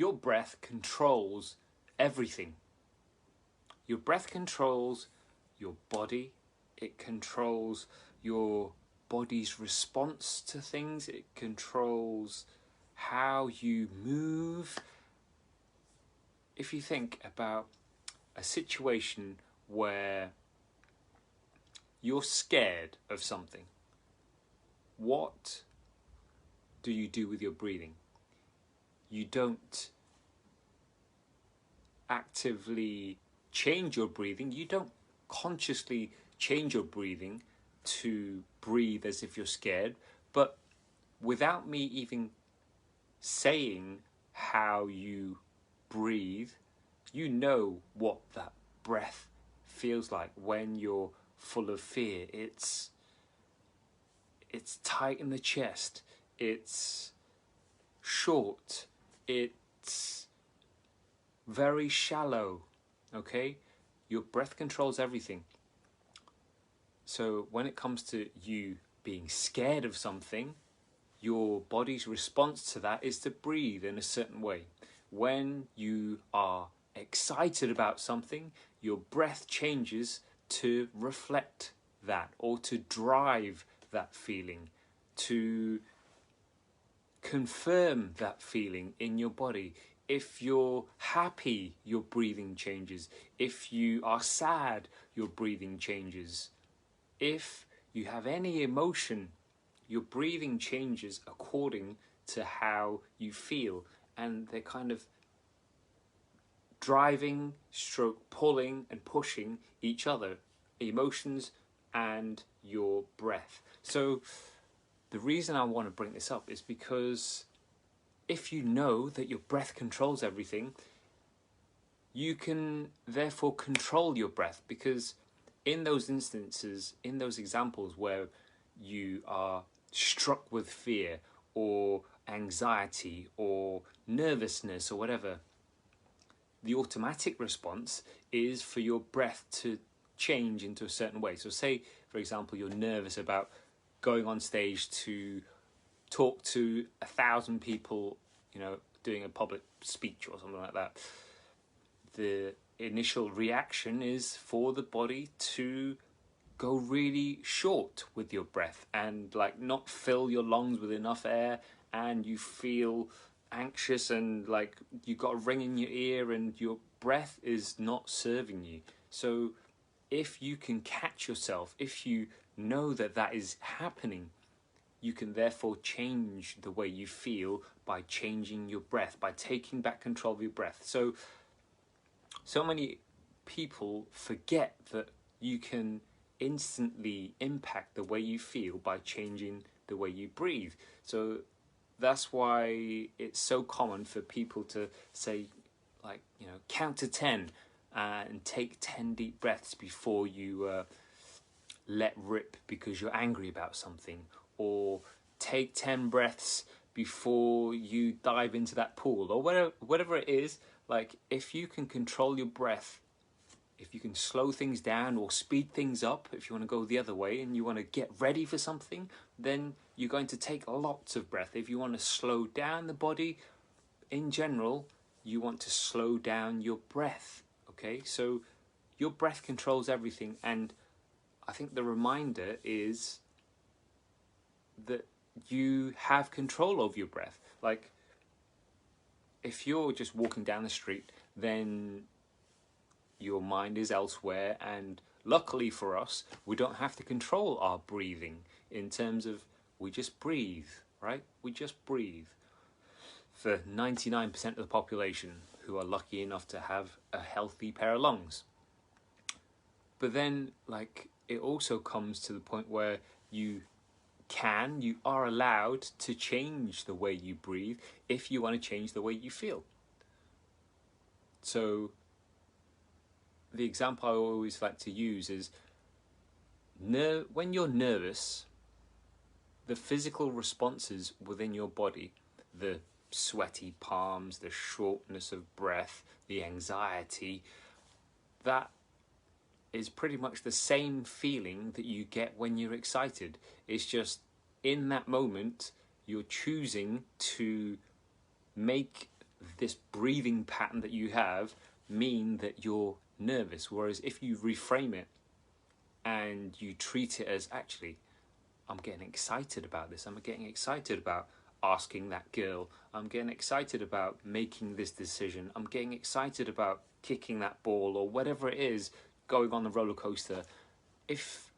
your breath controls everything. Your breath controls your body. It controls your body's response to things. It controls how you move. If you think about a situation where you're scared of something, what do you do with your breathing? You don't actively change your breathing. You don't consciously change your breathing to breathe as if you're scared, but without me even saying how you breathe, you know what that breath feels like when you're full of fear. It's tight in the chest, it's short, it's very shallow, okay? Your breath controls everything. So when it comes to you being scared of something, your body's response to that is to breathe in a certain way. When you are excited about something, your breath changes to reflect that, or to drive that feeling, to confirm that feeling in your body. If you're happy, your breathing changes. If you are sad, your breathing changes. If you have any emotion, your breathing changes according to how you feel, and they're kind of driving, stroke, pulling and pushing each other, emotions and your breath. So the reason I want to bring this up is because if you know that your breath controls everything, you can therefore control your breath, because in those instances, in those examples where you are struck with fear or anxiety or nervousness or whatever, the automatic response is for your breath to change into a certain way. So say, for example, you're nervous about going on stage to talk to 1,000 people, doing a public speech or something like that. The initial reaction is for the body to go really short with your breath and not fill your lungs with enough air, and you feel anxious and like you got a ring in your ear and your breath is not serving you. So if you can catch yourself, if you know that that is happening, you can therefore change the way you feel by changing your breath, by taking back control of your breath. So many people forget that you can instantly impact the way you feel by changing the way you breathe. So that's why it's so common for people to say, count to 10 and take 10 deep breaths before you let rip because you're angry about something, or take 10 breaths before you dive into that pool, or whatever it is. Like, if you can control your breath, if you can slow things down or speed things up, if you want to go the other way and you want to get ready for something, then you're going to take lots of breath. If you want to slow down the body in general, you want to slow down your breath. Okay, so your breath controls everything, and I think the reminder is that you have control over your breath. Like, if you're just walking down the street, then your mind is elsewhere, and luckily for us, we don't have to control our breathing in terms of we just breathe, right? We just breathe. For 99% of the population who are lucky enough to have a healthy pair of lungs. But then, it also comes to the point where you are allowed to change the way you breathe if you want to change the way you feel. So the example I always like to use is when you're nervous, the physical responses within your body, the sweaty palms, the shortness of breath, the anxiety, that is pretty much the same feeling that you get when you're excited. It's just in that moment you're choosing to make this breathing pattern that you have mean that you're nervous. Whereas if you reframe it and you treat it as, actually, I'm getting excited about this. I'm getting excited about asking that girl. I'm getting excited about making this decision. I'm getting excited about kicking that ball, or whatever it is, going on the roller coaster. If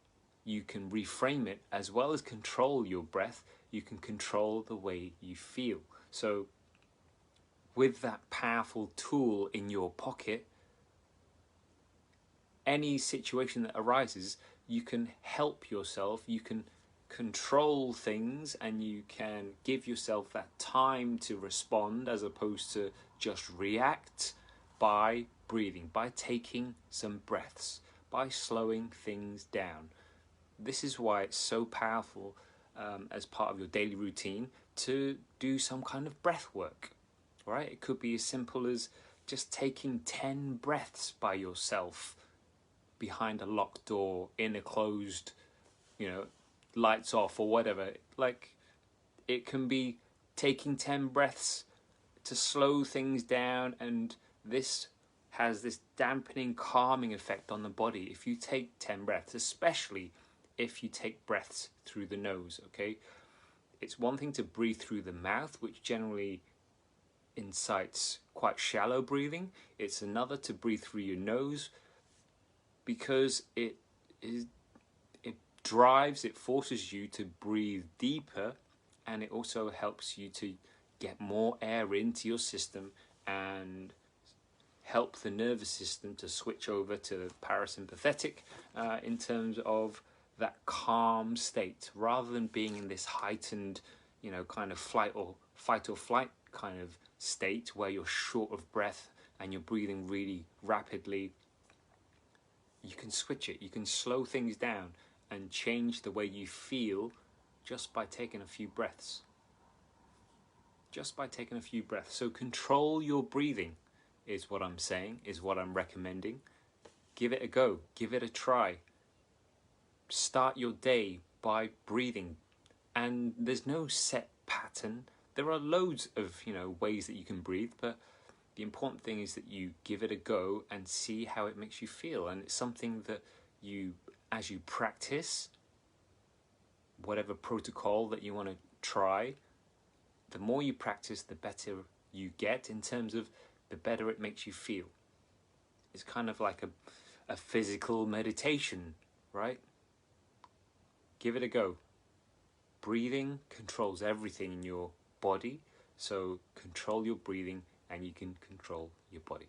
you can reframe it as well as control your breath, you can control the way you feel. So with that powerful tool in your pocket, any situation that arises, you can help yourself, you can control things, and you can give yourself that time to respond as opposed to just react by breathing, by taking some breaths, by slowing things down. This is why it's so powerful as part of your daily routine to do some kind of breath work, right? It could be as simple as just taking 10 breaths by yourself behind a locked door, in a closed, lights off or whatever. Like, it can be taking 10 breaths to slow things down, and this has this dampening, calming effect on the body if you take 10 breaths, especially if you take breaths through the nose, okay? It's one thing to breathe through the mouth, which generally incites quite shallow breathing. It's another to breathe through your nose, because it forces you to breathe deeper, and it also helps you to get more air into your system and help the nervous system to switch over to the parasympathetic in terms of that calm state, rather than being in this heightened, kind of fight or flight kind of state where you're short of breath and you're breathing really rapidly. You can switch it, you can slow things down and change the way you feel just by taking a few breaths. Just by taking a few breaths. So control your breathing is what I'm saying, is what I'm recommending. Give it a go, give it a try. Start your day by breathing, and there's no set pattern. There are loads of ways that you can breathe, but the important thing is that you give it a go and see how it makes you feel. And it's something that as you practice whatever protocol that you want to try, the more you practice, the better you get, in terms of the better it makes you feel. It's kind of like a physical meditation, right? Give it a go. Breathing controls everything in your body, so control your breathing and you can control your body.